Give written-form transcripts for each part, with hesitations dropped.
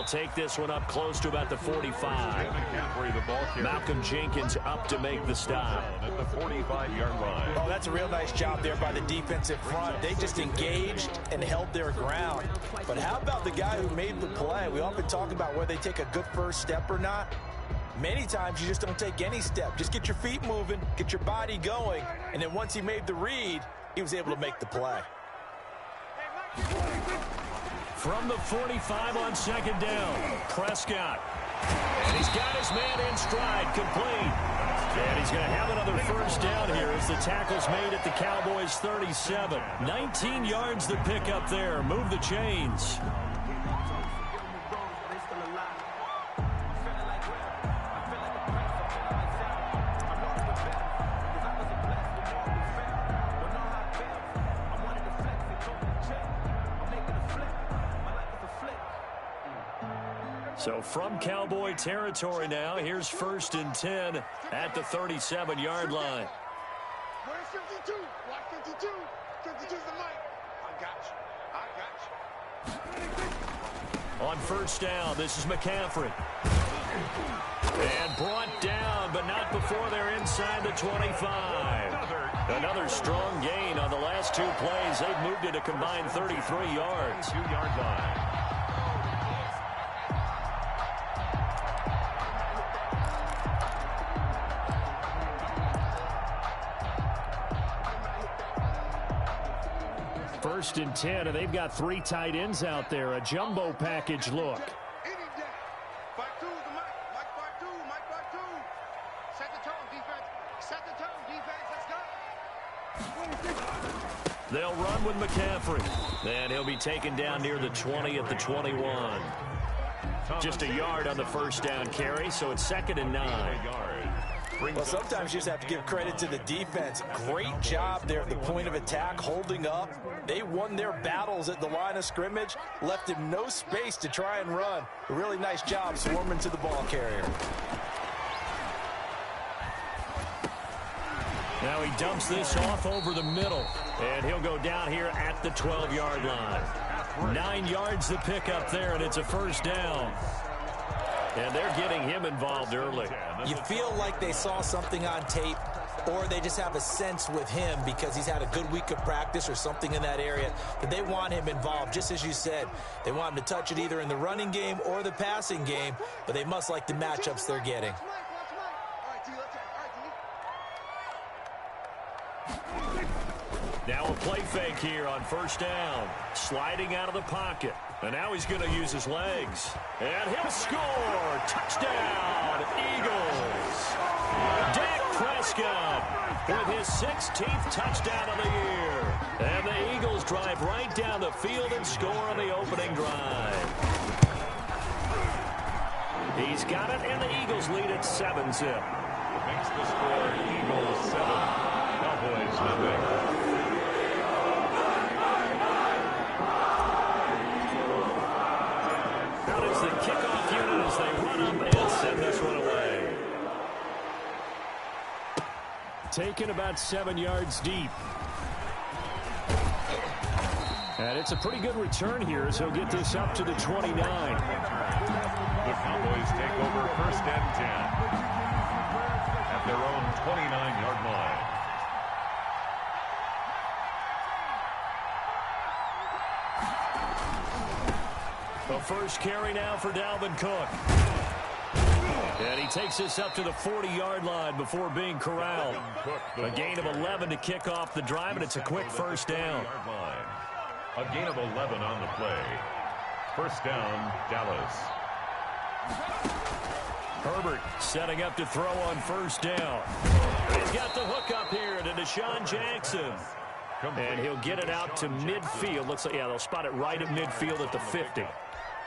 take this one up close to about the 45. Malcolm Jenkins up to make the stop. At the 45-yard line. Oh, that's a real nice job there by the defensive front. They just engaged and held their ground. But how about the guy who made the play? We often talk about whether they take a good first step or not. Many times you just don't take any step. Just get your feet moving, get your body going, and then once he made the read, he was able to make the play. From the 45 on second down, Prescott. And he's got his man in stride, complete. And he's going to have another first down here as the tackle's made at the Cowboys' 37. 19 yards to pick up there. Move the chains. So from Cowboy territory now, here's 1st and 10 at the 37-yard line. Where's 52? Block 52. 52's the mic. I got you. On first down, this is McCaffrey. And brought down, but not before they're inside the 25. Another strong gain on the last 2 plays. They've moved it a combined 33 yards. 2-yard line. First and 10, and they've got 3 tight ends out there. A jumbo package look. They'll run with McCaffrey. And he'll be taken down near the 20 at the 21. Just a yard on the first down carry, so it's 2nd and 9. Well, sometimes you just have to give credit to the defense. Great job there at the point of attack, holding up. They won their battles at the line of scrimmage, left him no space to try and run. A really nice job swarming to the ball carrier. Now he dumps this off over the middle, and he'll go down here at the 12-yard line. 9 yards to pick up there, and it's a first down. And they're getting him involved early. You feel like they saw something on tape, or they just have a sense with him because he's had a good week of practice or something in that area that they want him involved. Just as you said, they want him to touch it either in the running game or the passing game, but they must like the matchups they're getting. Now a play fake here on first down. Sliding out of the pocket. And now he's going to use his legs. And he'll score. Touchdown, Eagles. Dak Prescott with his 16th touchdown of the year. And the Eagles drive right down the field and score on the opening drive. He's got it, and the Eagles lead at 7-zip. Makes the score Eagles 7, Cowboys 0. The kickoff unit as they run up and send this one away. Taken about 7 yards deep. And it's a pretty good return here as he'll get this up to the 29. The Cowboys take over 1st and 10 at their own 29-yard line. The first carry now for Dalvin Cook. And he takes this up to the 40-yard line before being corralled. A gain of 11 to kick off the drive, and it's a quick first down. A gain of 11 on the play. First down, Dallas. Herbert setting up to throw on first down. He's got the hook up here to Deshaun Jackson. And he'll get it out to midfield. Looks like, yeah, they'll spot it right at midfield at the 50.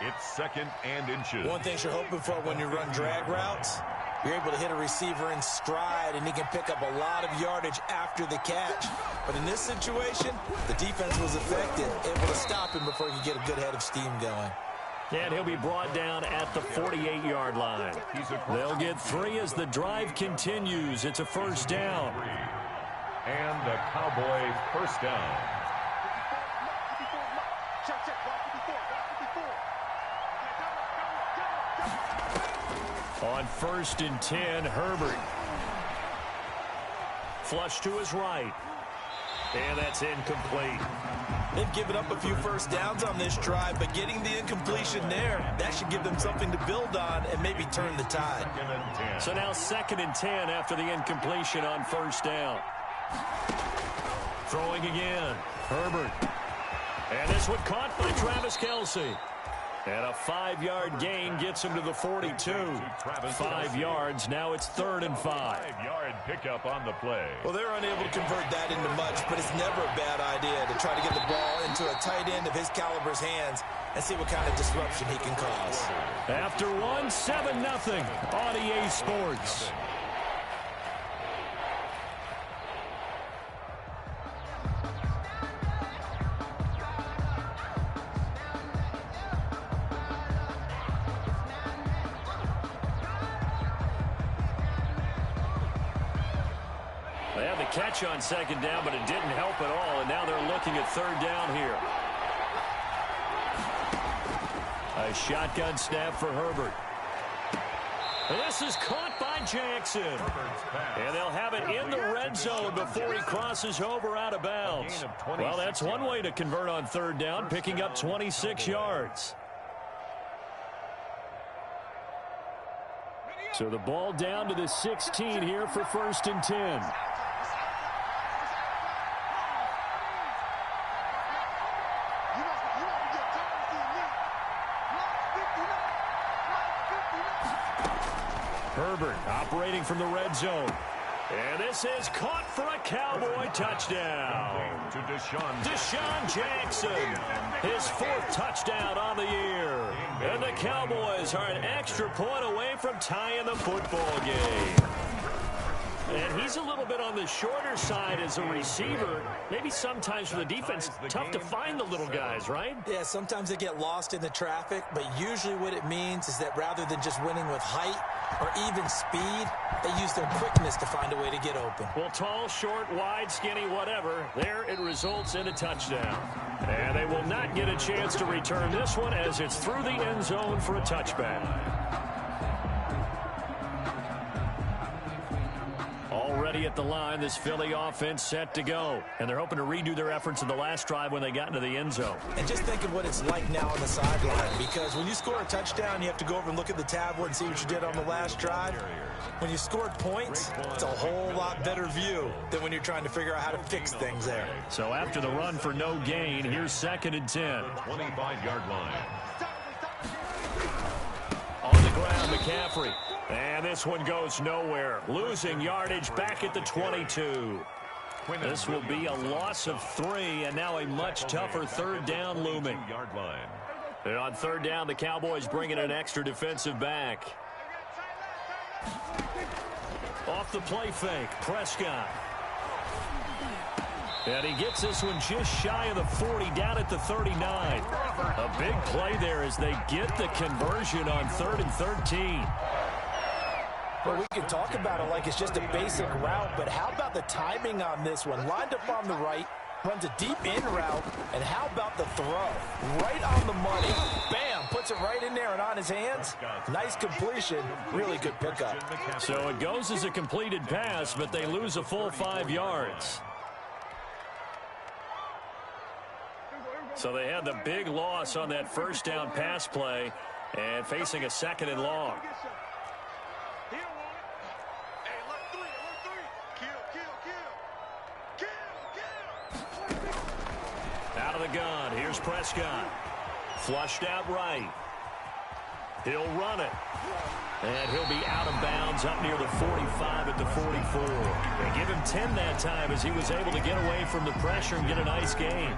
It's 2nd and inches. One thing you're hoping for when you run drag routes, you're able to hit a receiver in stride, and he can pick up a lot of yardage after the catch. But in this situation, the defense was effective, able to stop him before he could get a good head of steam going. And he'll be brought down at the 48-yard line. They'll get 3 as the drive continues. It's a first down. And a Cowboy first down. On 1st and 10, Herbert. Flush to his right. And that's incomplete. They've given up a few first downs on this drive, but getting the incompletion there, that should give them something to build on and maybe turn the tide. So now 2nd and 10 after the incompletion on 1st down. Throwing again. Herbert. And this one caught by Travis Kelce. And a 5-yard gain gets him to the 42. 5 yards. Now it's 3rd and 5. 5-yard pickup on the play. Well, they're unable to convert that into much, but it's never a bad idea to try to get the ball into a tight end of his caliber's hands and see what kind of disruption he can cause. After one, 7-0 on EA Sports. They had the catch on 2nd down, but it didn't help at all, and now they're looking at 3rd down here. A shotgun snap for Herbert. This is caught by Jackson. And they'll have it in the red zone before he crosses over out of bounds. Well, that's one way to convert on 3rd down, picking up 26 yards. So the ball down to the 16 here for 1st and 10. Herbert operating from the red zone. And this is caught for a Cowboy touchdown. To Deshaun Jackson, his 4th touchdown on the year. And the Cowboys are an extra point away from tying the football game. And he's a little bit on the shorter side as a receiver. Maybe sometimes for the defense, tough to find the little guys, right? Yeah, sometimes they get lost in the traffic, but usually what it means is that rather than just winning with height or even speed, they use their quickness to find a way to get open. Well, tall, short, wide, skinny, whatever, there it results in a touchdown. And they will not get a chance to return this one as it's through the end zone for a touchback. Already at the line, this Philly offense set to go. And they're hoping to redo their efforts in the last drive when they got into the end zone. And just think of what it's like now on the sideline, because when you score a touchdown, you have to go over and look at the tablet and see what you did on the last drive. When you scored points, it's a whole lot better view than when you're trying to figure out how to fix things there. So after the run for no gain, here's 2nd and 10. 25-yard line. On the ground, McCaffrey. And this one goes nowhere. Losing yardage back at the 22. This will be a loss of 3, and now a much tougher 3rd down looming. And on 3rd down, the Cowboys bring in an extra defensive back. Off the play fake, Prescott. And he gets this one just shy of the 40, down at the 39. A big play there as they get the conversion on 3rd and 13. Well, we can talk about it like it's just a basic route, but how about the timing on this one? Lined up on the right, runs a deep in route, and how about the throw? Right on the money. Bam, puts it right in there and on his hands. Nice completion, really good pickup. So it goes as a completed pass, but they lose a full 5 yards. So they had the big loss on that 1st down pass play and facing a 2nd and long. Out of the gun, here's Prescott. Flushed out right. He'll run it. And he'll be out of bounds up near the 45 at the 44. They give him 10 that time as he was able to get away from the pressure and get a nice gain.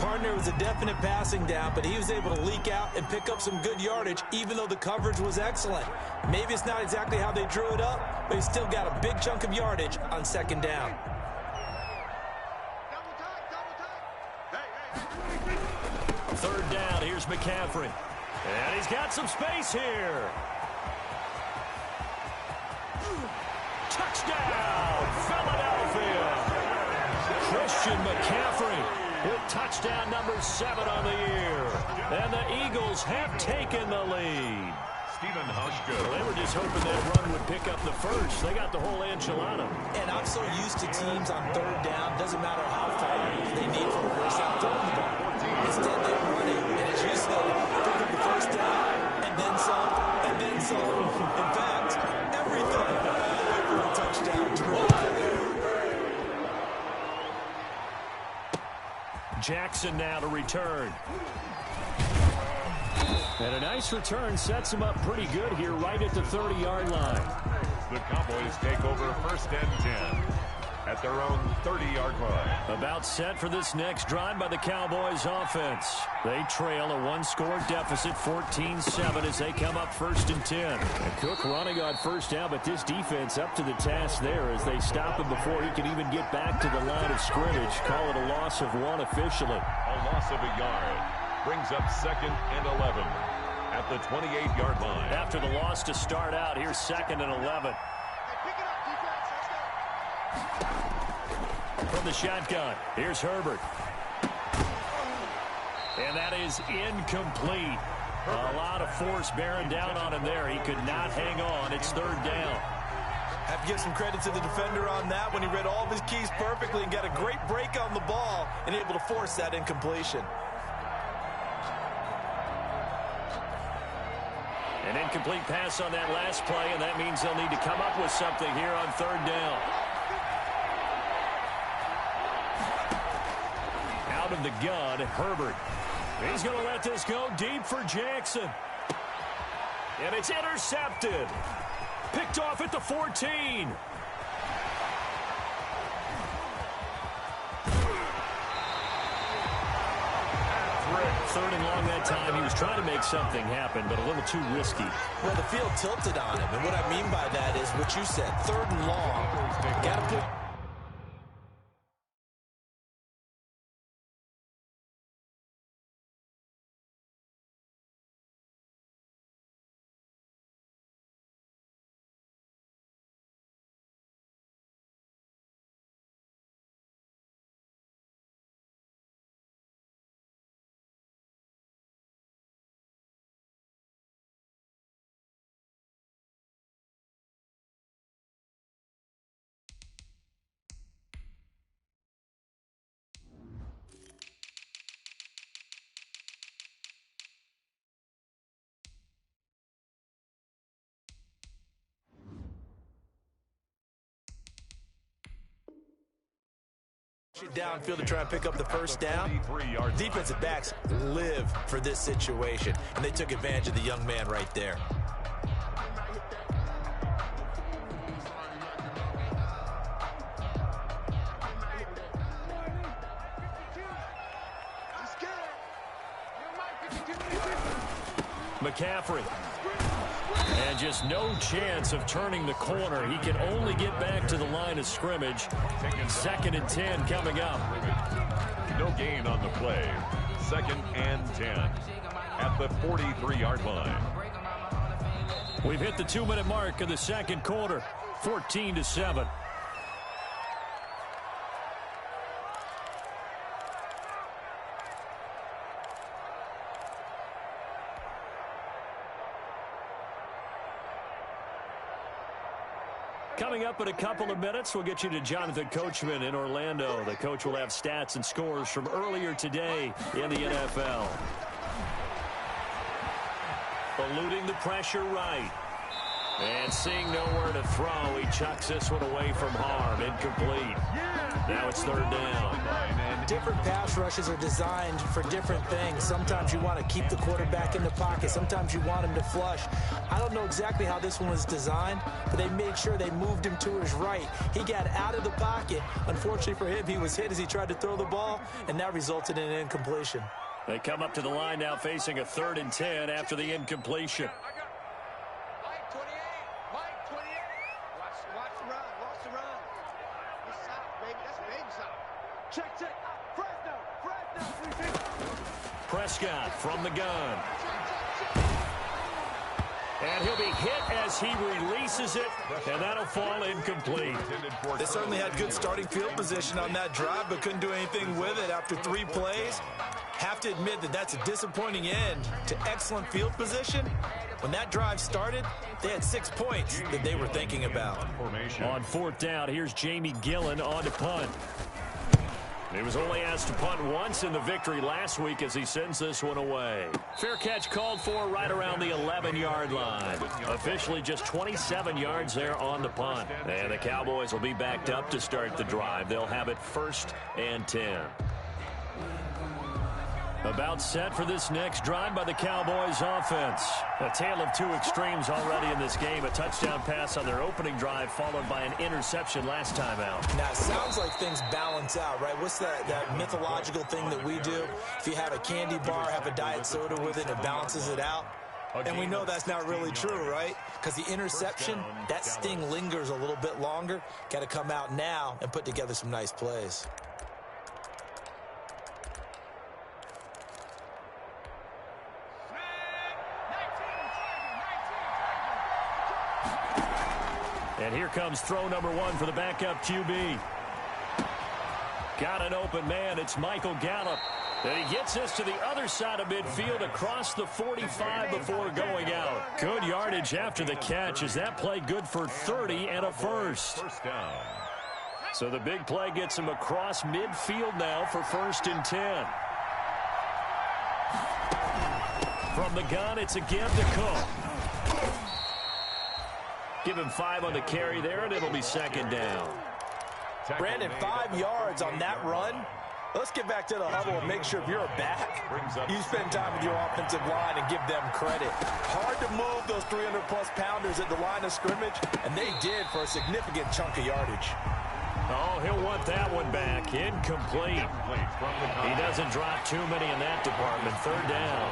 Partner was a definite passing down, but he was able to leak out and pick up some good yardage, even though the coverage was excellent. Maybe it's not exactly how they drew it up, but he still got a big chunk of yardage on 2nd down. 3rd down, here's McCaffrey. And he's got some space here. Touchdown, Philadelphia. Christian McCaffrey with touchdown number 7 on the year. And the Eagles have taken the lead. Stephen Hushko. Well, they were just hoping that run would pick up the first. They got the whole enchilada. And I'm so used to teams on third down, doesn't matter how far they need for a first down, throwing the ball. Instead, they run it, and as you said, pick up the first down, and then some, and then some. In fact, everything for a touchdown drive. Jackson now to return. And a nice return sets him up pretty good here right at the 30-yard line. The Cowboys take over first and 10 at their own 30-yard line. About set for this next drive by the Cowboys offense. They trail a one-score deficit, 14-7, as they come up first and 10. And Cook running on first down, but this defense up to the task there as they stop him before he can even get back to the line of scrimmage. Call it a loss of one officially. A loss of a yard brings up second and 11 at the 28-yard line. After the loss to start out, here's second and 11. From the shotgun, here's Herbert. And that is incomplete. A lot of force bearing down on him there. He could not hang on. It's third down. Have to give some credit to the defender on that when he read all of his keys perfectly and got a great break on the ball and able to force that incompletion. An incomplete pass on that last play, and that means they'll need to come up with something here on third down. Out of the gun, Herbert. He's going to let this go deep for Jackson. And it's intercepted. Picked off at the 14. Third and long that time. He was trying to make something happen, but a little too risky. Well, the field tilted on him, and what I mean by that is what you said, third and long. Got to put... downfield to try and pick up the first down. Defensive backs live for this situation, and they took advantage of the young man right there. McCaffrey. And just no chance of turning the corner. He can only get back to the line of scrimmage. Second and 10 coming up. No gain on the play. Second and 10 at the 43-yard line. We've hit the 2-minute mark of the second quarter. 14-7. Coming up in a couple of minutes, we'll get you to Jonathan Coachman in Orlando. The coach will have stats and scores from earlier today in the NFL. Eluding the pressure right. And seeing nowhere to throw, he chucks this one away from harm. Incomplete. Now it's third down. Different pass rushes are designed for different things. Sometimes you want to keep the quarterback in the pocket. Sometimes you want him to flush. I don't know exactly how this one was designed, but they made sure they moved him to his right. He got out of the pocket. Unfortunately for him, he was hit as he tried to throw the ball, and that resulted in an incompletion. They come up to the line now facing a 3rd and 10 after the incompletion. Prescott from the gun. And he'll be hit as he releases it, and that'll fall incomplete. They certainly had good starting field position on that drive, but couldn't do anything with it after 3 plays. Have to admit that that's a disappointing end to excellent field position, When that drive started, they had 6 points that they were thinking about. On fourth down, here's Jamie Gillen on to punt. He was only asked to punt once in the victory last week as he sends this one away. Fair catch called for right around the 11-yard line. Officially just 27 yards there on the punt. And the Cowboys will be backed up to start the drive. They'll have it 1st and 10. About set for this next drive by the Cowboys offense. A tale of two extremes already in this game. A touchdown pass on their opening drive followed by an interception last time out. Now, it sounds like things balance out, right? What's that mythological thing that we do? If you have a candy bar, have a diet soda with it, it balances it out. And we know that's not really true, right? Because the interception, that sting lingers a little bit longer. Got to come out now and put together some nice plays. And here comes throw number 1 for the backup QB. Got an open man. It's Michael Gallup. And he gets us to the other side of midfield across the 45 before going out. Good yardage after the catch. Is that play good for 30 and a first? So the big play gets him across midfield now for 1st and 10. From the gun, it's again to Cook. Give him 5 on the carry there, and it'll be 2nd down. Brandon, 5 yards on that run. Let's get back to the huddle and make sure if you're a back, you spend time with your offensive line and give them credit. Hard to move those 300-plus pounders at the line of scrimmage, and they did for a significant chunk of yardage. Oh, he'll want that one back. Incomplete. He doesn't drop too many in that department. 3rd down.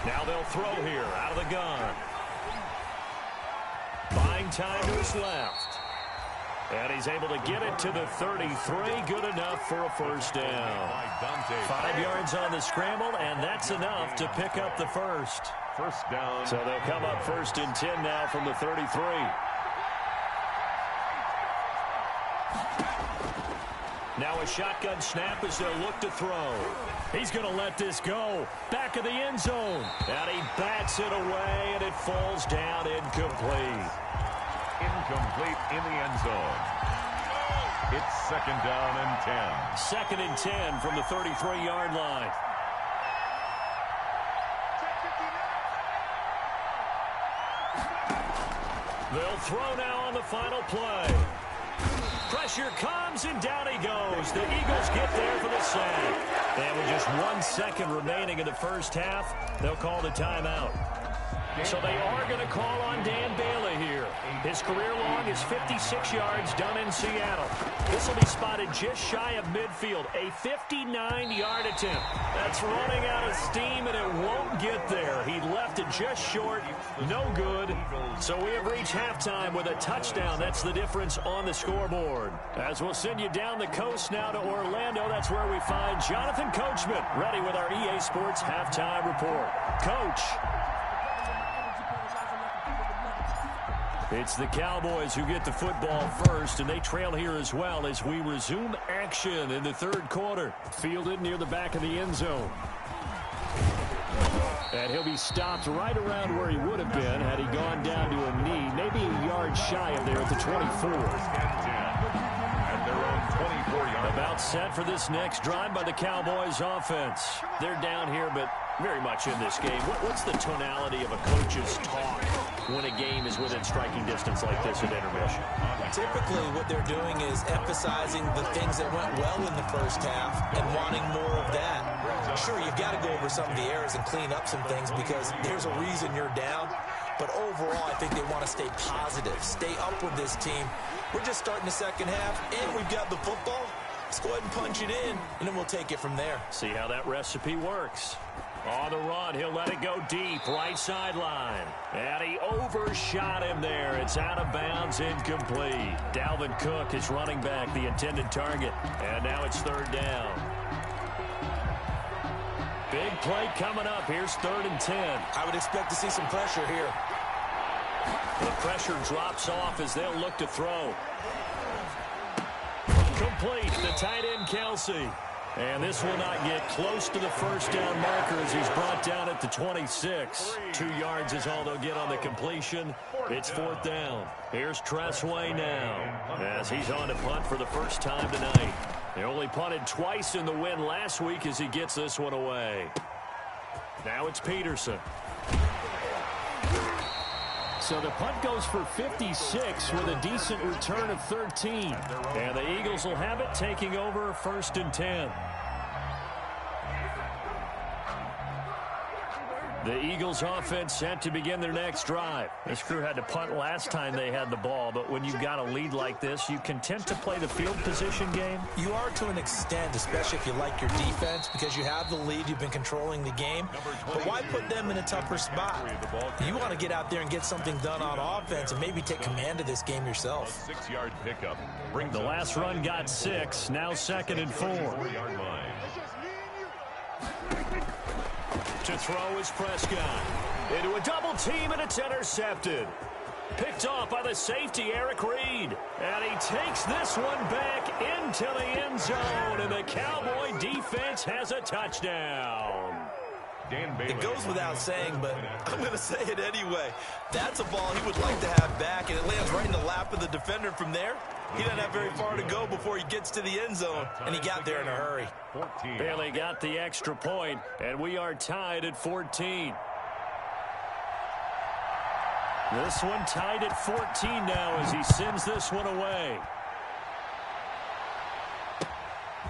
Now they'll throw here out of the gun. Buying time to his left. And he's able to get it to the 33. Good enough for a 1st down. 5 yards on the scramble, and that's enough to pick up the 1st. 1st down. So they'll come up 1st and 10 now from the 33. Now a shotgun snap as they'll look to throw. He's going to let this go. Back of the end zone. And he bats it away, and it falls down incomplete. Incomplete in the end zone. It's 2nd down and 10. 2nd and 10 from the 33-yard line. They'll throw now on the final play. Pressure comes, and down he goes. The Eagles get there for the sack. And with just 1 second remaining in the first half, they'll call the timeout. So they are going to call on Dan Bailey here. His career long is 56 yards done in Seattle. This will be spotted just shy of midfield. A 59-yard attempt. That's running out of steam, and it won't get there. He left it just short. No good. So we have reached halftime with a touchdown. That's the difference on the scoreboard. As we'll send you down the coast now to Orlando, that's where we find Jonathan Coachman, ready with our EA Sports halftime report. Coach. It's the Cowboys who get the football first, and they trail here as well as we resume action in the 3rd quarter. Fielded near the back of the end zone. And he'll be stopped right around where he would have been had he gone down to a knee, maybe a yard shy of there at the 24. At their own 24-yard. About set for this next drive by the Cowboys offense. They're down here, but very much in this game. What's the tonality of a coach's talk when a game is within striking distance like this at intermission? Typically, what they're doing is emphasizing the things that went well in the first half and wanting more of that. Sure, you've got to go over some of the errors and clean up some things because there's a reason you're down. But overall, I think they want to stay positive, stay up with this team. We're just starting the second half, and we've got the football. Let's go ahead and punch it in, and then we'll take it from there. See how that recipe works. On the run, he'll let it go deep, right sideline. And he overshot him there. It's out of bounds, incomplete. Dalvin Cook is running back, the intended target. And now it's 3rd down. Big play coming up. Here's 3rd and 10. I would expect to see some pressure here. The pressure drops off as they'll look to throw. Complete, the tight end Kelsey. And this will not get close to the first down marker as he's brought down at the 26. 2 yards is all they'll get on the completion. It's 4th down. Here's Tressway now as he's on to punt for the first time tonight. They only punted twice in the win last week as he gets this one away. Now it's Peterson. So the punt goes for 56 with a decent return of 13. And the Eagles will have it, taking over 1st and 10. The Eagles offense set to begin their next drive. This crew had to punt last time they had the ball, but when you've got a lead like this, you content to play the field position game? You are to an extent, especially if you like your defense, because you have the lead, you've been controlling the game. But why put them in a tougher spot? You want to get out there and get something done on offense and maybe take command of this game yourself. 6-yard pickup. The last run got 6, now 2nd and 4. 4-yard line. To throw is Prescott. Into a double team, and it's intercepted. Picked off by the safety, Eric Reed. And he takes this one back into the end zone, and the Cowboy defense has a touchdown. It goes without saying, but I'm going to say it anyway. That's a ball he would like to have back, and it lands right in the lap of the defender from there. He doesn't have very far to go before he gets to the end zone, and he got there in a hurry. Bailey got the extra point, and we are tied at 14. This one tied at 14 now as he sends this one away.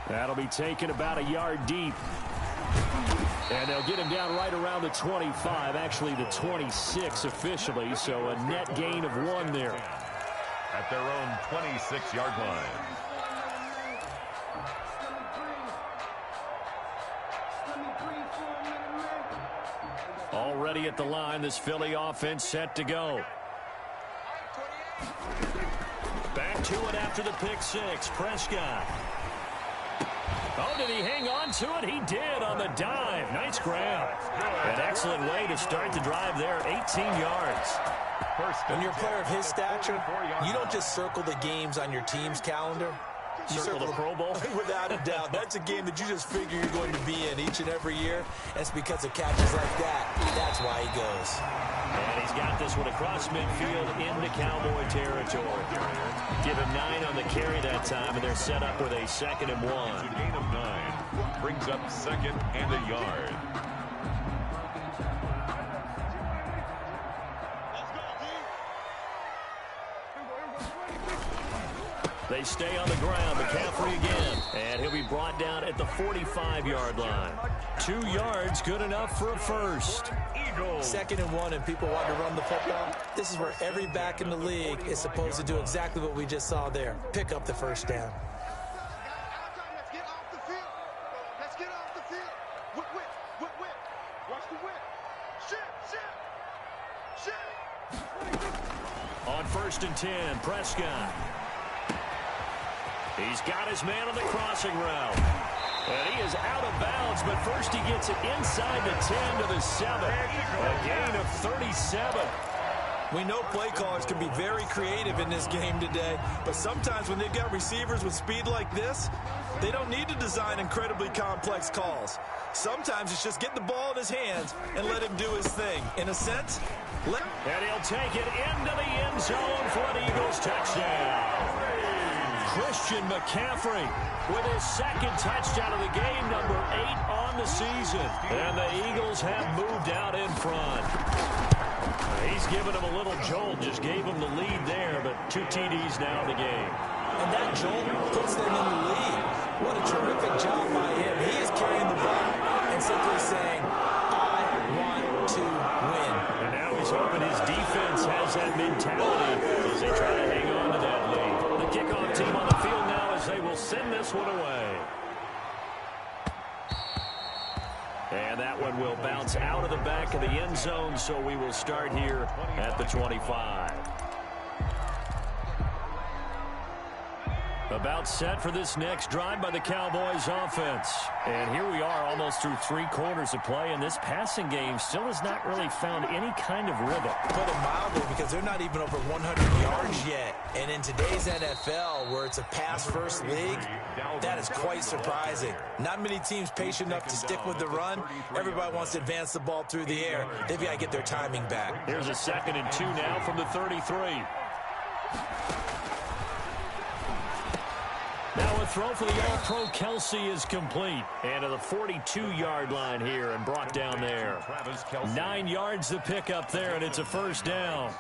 That'll be taken about a yard deep. And they'll get him down right around the 25, actually the 26 officially, so a net gain of 1 there. At their own 26-yard line. Already at the line, this Philly offense set to go. Back to it after the pick 6, Prescott. Oh, did he hang on to it? He did on the dive. Nice grab. An excellent way to start the drive there, 18 yards. When you're a player of his stature, you don't just circle the games on your team's calendar. You circle the Pro Bowl? Without a doubt. That's a game that you just figure you're going to be in each and every year. And it's because of catches like that. That's why he goes. And he's got this one across midfield into Cowboy territory. Give him 9 on the carry that time, and they're set up with a 2nd and 1. It's a gain of 9. Brings up 2nd and a yard. They stay on the ground. McCaffrey again. And he'll be brought down at the 45-yard line. 2 yards, good enough for a first. Eagles. 2nd and 1, and people want to run the football. This is where every back in the league is supposed to do exactly what we just saw there. Pick up the first down. Let's get off the field. Let's get off the field. Whip. Watch the whip. Shit. On 1st and 10, Prescott. He's got his man on the crossing route. And he is out of bounds, but first he gets it inside the 10 to the 7. A gain of 37. We know play callers can be very creative in this game today, but sometimes when they've got receivers with speed like this, they don't need to design incredibly complex calls. Sometimes it's just get the ball in his hands and let him do his thing. In a sense, and he'll take it into the end zone for an Eagles touchdown. Christian McCaffrey with his 2nd touchdown of the game, number 8 on the season. And the Eagles have moved out in front. He's given them a little jolt, just gave them the lead there, but 2 TDs now in the game. And that jolt puts them in the lead. What a terrific job by him. He is carrying the ball and simply saying, I want to win. And now he's hoping his defense has that mentality as they try to hang on to that lead. The kickoff team on the field now as they will send this one away. And that one will bounce out of the back of the end zone, so we will start here at the 25. About set for this next drive by the Cowboys offense. And here we are almost through 3 quarters of play, and this passing game still has not really found any kind of rhythm. Put it mildly, because they're not even over 100 yards yet. And in today's NFL, where it's a pass-first league, that is quite surprising. Not many teams patient enough to stick with the run. Everybody wants to advance the ball through the air. They've got to get their timing back. Here's a 2nd and 2 now from the 33. Now a throw for the All-Pro Kelsey is complete. And to the 42-yard line here and brought down there. 9 yards to pick up there, and it's a first down.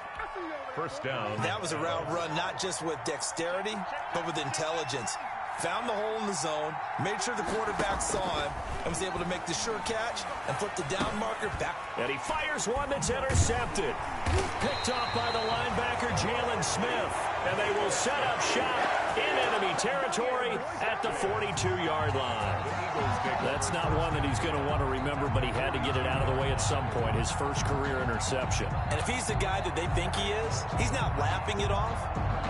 First down. That was a route run not just with dexterity, but with intelligence. Found the hole in the zone, made sure the quarterback saw him, and was able to make the sure catch and flip the down marker back. And he fires one that's intercepted. Picked off by the linebacker, Jalen Smith. And they will set up shop in enemy territory at the 42-yard line. That's not one that he's going to want to remember, but he had to get it out of the way at some point, his first career interception. And if he's the guy that they think he is, he's not laughing it off,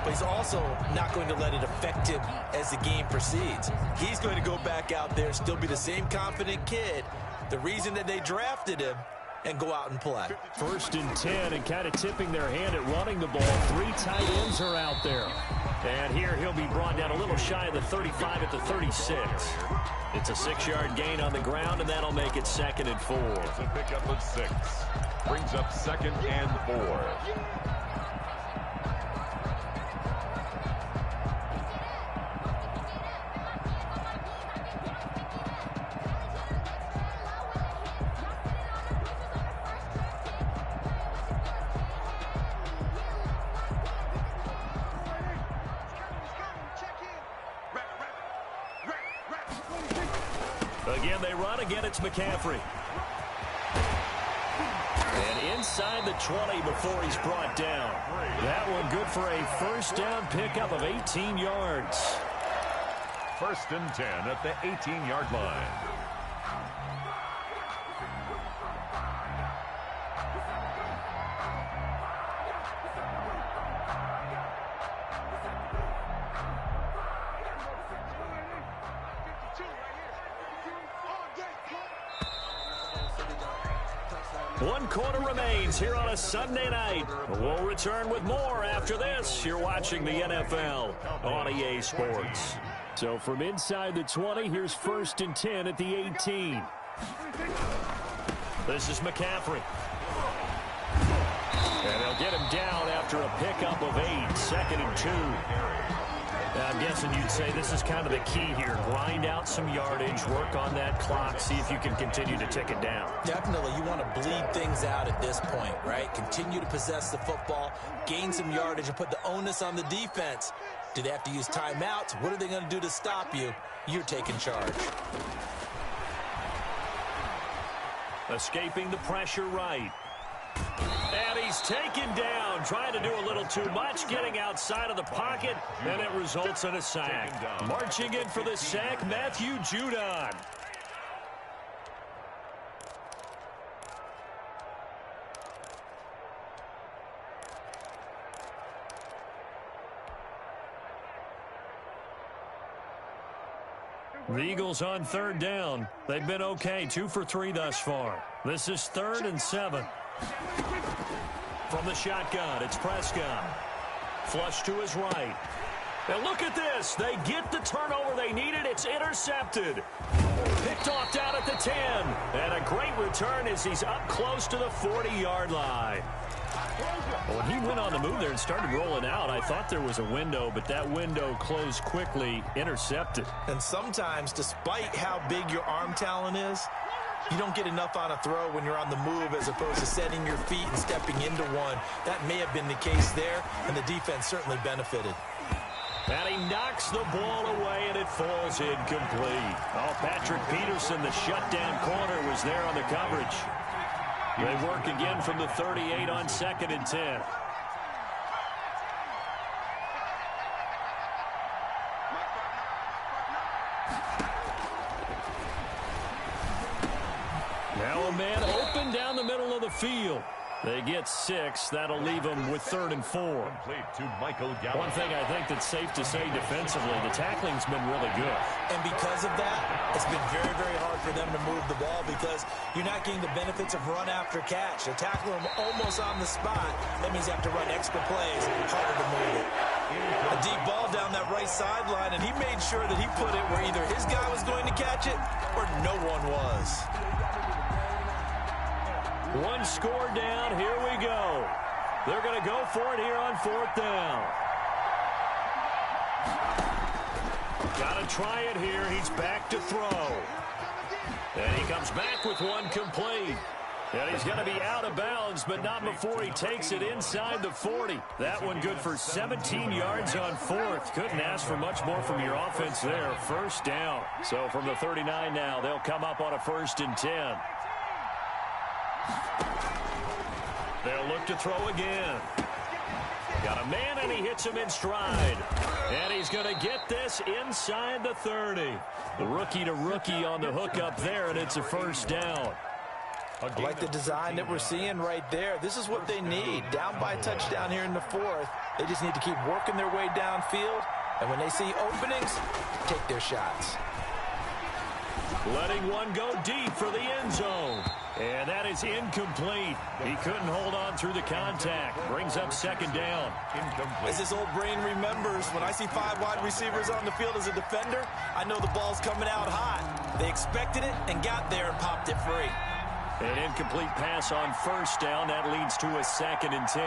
but he's also not going to let it affect him as the game proceeds. He's going to go back out there, still be the same confident kid, the reason that they drafted him, and go out and play. 1st and 10, and kind of tipping their hand at running the ball. 3 tight ends are out there. And here he'll be brought down a little shy of the 35 at the 36. It's a 6-yard gain on the ground, and that'll make it 2nd and 4. It's a pickup of 6. Brings up 2nd and 4. Again, they run. Again, it's McCaffrey. And inside the 20 before he's brought down. That one good for a first down pickup of 18 yards. 1st and 10 at the 18-yard line. One quarter remains here on a Sunday night. We'll return with more after this. You're watching the NFL on EA Sports. So from inside the 20, here's 1st and 10 at the 18. This is McCaffrey. And they'll get him down after a pickup of 8. 2nd and 2. I'm guessing you'd say this is kind of the key here. Grind out some yardage, work on that clock, see if you can continue to tick it down. Definitely, you want to bleed things out at this point, right? Continue to possess the football, gain some yardage, and put the onus on the defense. Do they have to use timeouts? What are they going to do to stop you? You're taking charge. Escaping the pressure right. And he's taken down, trying to do a little too much, getting outside of the pocket, and it results in a sack. Marching in for the sack, Matthew Judon. The Eagles on 3rd down. They've been okay, 2 for 3 thus far. This is 3rd and 7. From the shotgun, it's Prescott. Flush to his right. And look at this. They get the turnover they needed. It's intercepted. Picked off down at the 10. And a great return as he's up close to the 40-yard line. When he went on the move there and started rolling out, I thought there was a window, but that window closed quickly, intercepted. And sometimes, despite how big your arm talent is, you don't get enough on a throw when you're on the move as opposed to setting your feet and stepping into one. That may have been the case there, and the defense certainly benefited. And he knocks the ball away, and it falls incomplete. Oh, Patrick Peterson, the shutdown corner, was there on the coverage. They work again from the 38 on 2nd and 10. Now a man open down the middle of the field. They get 6. That'll leave them with 3rd and 4. Complete to Michael Gallup. One thing I think that's safe to say defensively, the tackling's been really good. And because of that, it's been very, very hard for them to move the ball because you're not getting the benefits of run after catch. They're tackling them almost on the spot. That means you have to run extra plays, harder to move it. A deep ball down that right sideline, and he made sure that he put it where either his guy was going to catch it or no one was. One score down. Here we go. They're going to go for it here on 4th down. Got to try it here. He's back to throw. And he comes back with one complete. And he's going to be out of bounds, but not before he takes it inside the 40. That one good for 17 yards on 4th. Couldn't ask for much more from your offense there. 1st down. So from the 39 now, they'll come up on a 1st and 10. They'll look to throw again. Got a man, and he hits him in stride. And he's going to get this inside the 30. The rookie-to-rookie on the hook up there, and it's a 1st down. I like the design that we're seeing right there. This is what they need. Down by a touchdown here in the 4th. They just need to keep working their way downfield. And when they see openings, take their shots. Letting one go deep for the end zone. And that is incomplete. He couldn't hold on through the contact. Brings up 2nd down. Incomplete. As his old brain remembers, when I see 5 wide receivers on the field as a defender, I know the ball's coming out hot. They expected it and got there and popped it free. An incomplete pass on 1st down. That leads to a 2nd and 10.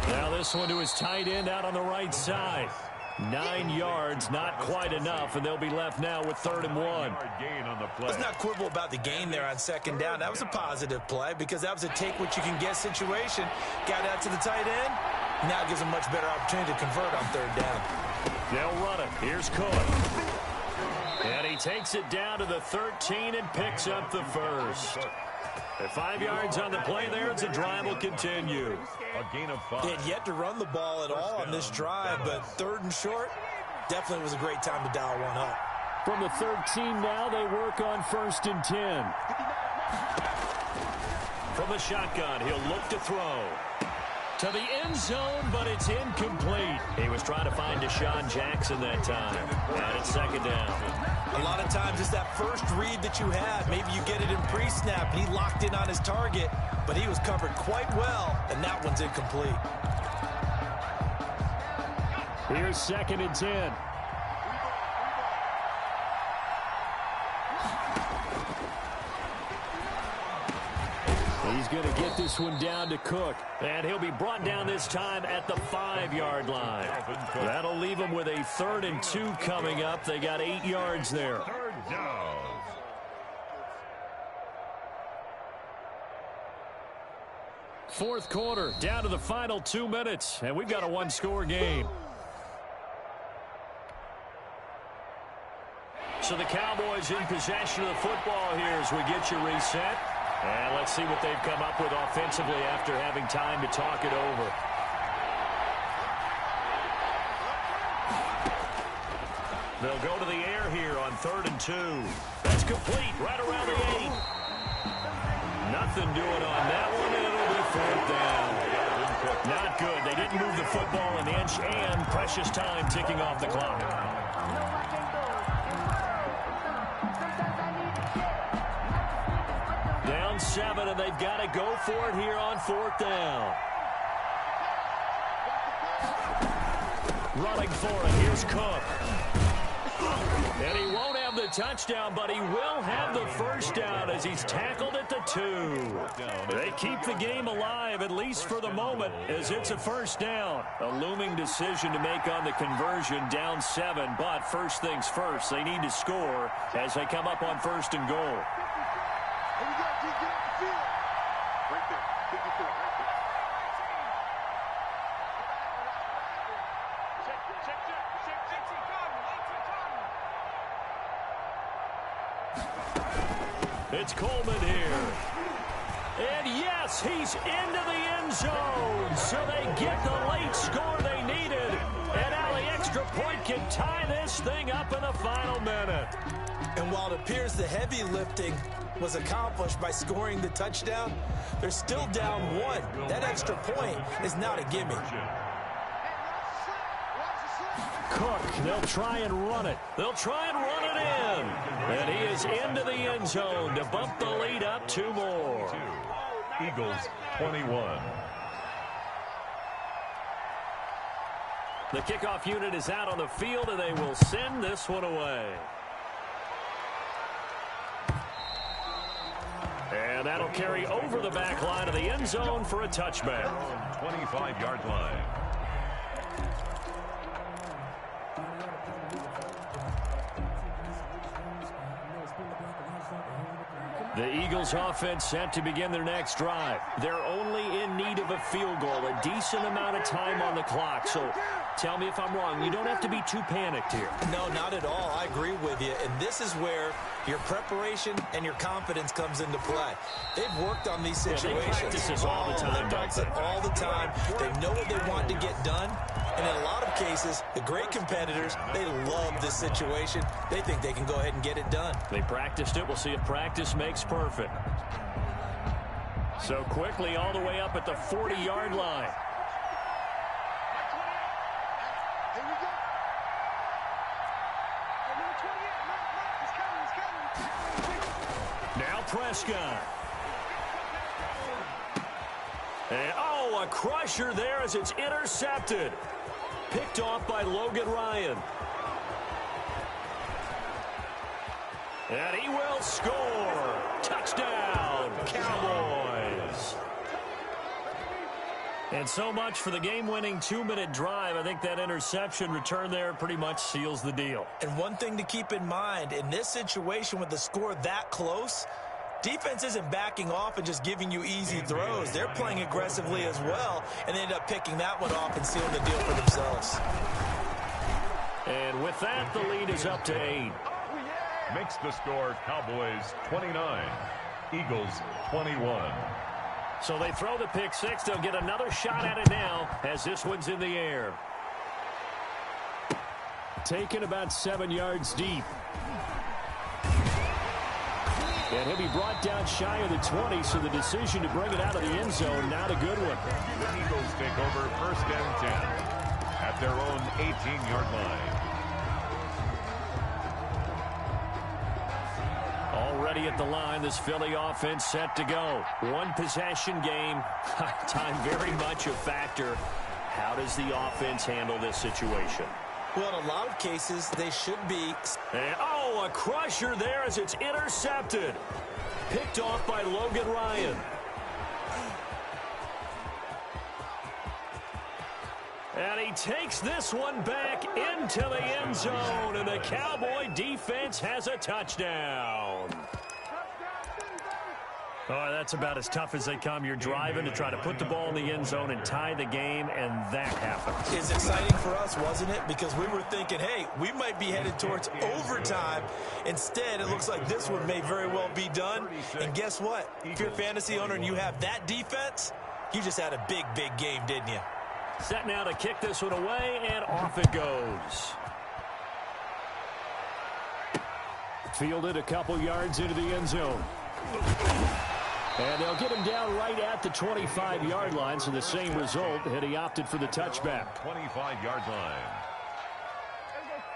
Now this one to his tight end out on the right side. 9 yards, not quite enough, and they'll be left now with 3rd and 1. Gain on the play. Let's not quibble about the gain there on 2nd down. That was a positive play because that was a take-what-you-can-get situation. Got out to the tight end. Now gives a much better opportunity to convert on 3rd down. They'll run it. Here's Cook. And he takes it down to the 13 and picks up the 1st. At 5 yards on the play there, it's a drive will continue. A gain of 5. They had yet to run the ball at all on this drive, but 3rd and short definitely was a great time to dial one up. From the 13 now, they work on 1st and 10. From the shotgun, he'll look to throw. To the end zone, but it's incomplete. He was trying to find Deshaun Jackson that time. And it's 2nd down. A lot of times it's that first read that you have. Maybe you get it in pre-snap, and he locked in on his target, but he was covered quite well, and that one's incomplete. Here's 2nd and 10. He's going to get this one down to Cook. And he'll be brought down this time at the 5-yard line. That'll leave him with a 3rd and 2 coming up. They got 8 yards there. 3rd down. Fourth quarter, down to the final 2 minutes. And we've got a one-score game. So the Cowboys in possession of the football here as we get you reset. And let's see what they've come up with offensively after having time to talk it over. They'll go to the air here on 3rd and 2. That's complete right around the 8. Nothing doing on that one, and it'll be 4th down. Not good. They didn't move the football an inch, and precious time ticking off the clock. Down 7, and they've got to go for it here on 4th down. Running for it. Here's Cook. And he won't have the touchdown, but he will have the 1st down as he's tackled at the 2. They keep the game alive, at least for the moment, as it's a 1st down. A looming decision to make on the conversion, down 7. But first things first, they need to score as they come up on 1st and goal. Here we go, G, get off the field. Right there. Take it through, right there. It's Coleman here. And yes, he's into the end zone. So they get the late score they needed. And now the extra point can tie this thing up in the final minute. And And while it appears the heavy lifting was accomplished by scoring the touchdown, they're still down 1. That extra point is not a gimme. Cook, they'll try and run it. They'll try and run it in. And he is into the end zone to bump the lead up 2 more. Eagles 21. The kickoff unit is out on the field, and they will send this one away. And that'll carry over the back line of the end zone for a touchback. 25-yard line. The Eagles offense set to begin their next drive. They're only in need of a field goal, a decent amount of time on the clock. So tell me if I'm wrong. You don't have to be too panicked here. No, not at all. I agree with you. And this is where your preparation and your confidence comes into play. They've worked on these situations. They practice this all the time. They practice it all the time. They know what they want to get done. And in a lot of cases, the great competitors, they love this situation. They think they can go ahead and get it done. They practiced it. We'll see if practice makes perfect. So quickly all the way up at the 40-yard line. Here we go. He's coming. Now Prescott. And, oh, a crusher there as it's intercepted. Picked off by Logan Ryan. And he will score. Touchdown, Cowboys. And so much for the game-winning 2-minute drive. I think that interception return there pretty much seals the deal. And one thing to keep in mind, in this situation with the score that close, defense isn't backing off and just giving you easy throws. They're playing aggressively as well, and they end up picking that one off and sealing the deal for themselves. And with that, the lead is up to 8. Makes the score Cowboys 29, Eagles 21. So they throw the pick six. They'll get another shot at it now as this one's in the air. Taken about 7 yards deep. And he'll be brought down shy of the 20, so the decision to bring it out of the end zone, not a good one. The Eagles take over 1st and 10 at their own 18-yard line. Already at the line, this Philly offense set to go. One possession game. Time very much a factor. How does the offense handle this situation? Well, in a lot of cases, they should be. And, oh, a crusher there as it's intercepted. Picked off by Logan Ryan. And he takes this one back into the end zone, and the Cowboy defense has a touchdown. Oh, that's about as tough as they come. You're driving to try to put the ball in the end zone and tie the game, and that happens. It's exciting for us, wasn't it? Because we were thinking, hey, we might be headed towards overtime. Instead, it looks like this one may very well be done. And guess what? If you're a fantasy owner and you have that defense, you just had a big, big game, didn't you? Set now to kick this one away, and off it goes. Fielded a couple yards into the end zone. And they'll get him down right at the 25-yard line, so the same result, and he opted for the touchback. 25-yard line.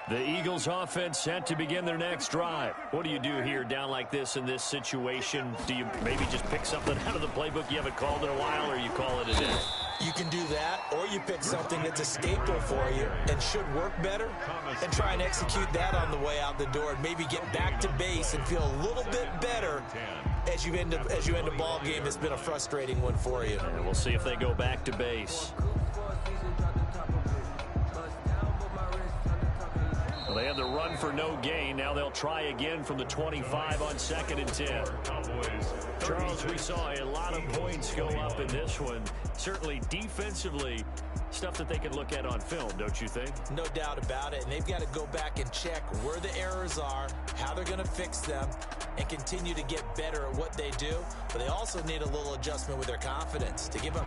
The Eagles offense set to begin their next drive. What do you do here down like this in this situation? Do you maybe just pick something out of the playbook you haven't called in a while, or you call it a day? You can do that, or you pick something that's a staple for you and should work better and try and execute that on the way out the door and maybe get back to base and feel a little bit better as you end a ball game that's been a frustrating one for you. And we'll see if they go back to base. Well, they had the run for no gain. Now they'll try again from the 25 on 2nd and 10. Charles, we saw a lot of points go up in this one. Certainly defensively, stuff that they can look at on film, don't you think? No doubt about it. And they've got to go back and check where the errors are, how they're going to fix them, and continue to get better at what they do. But they also need a little adjustment with their confidence to give up.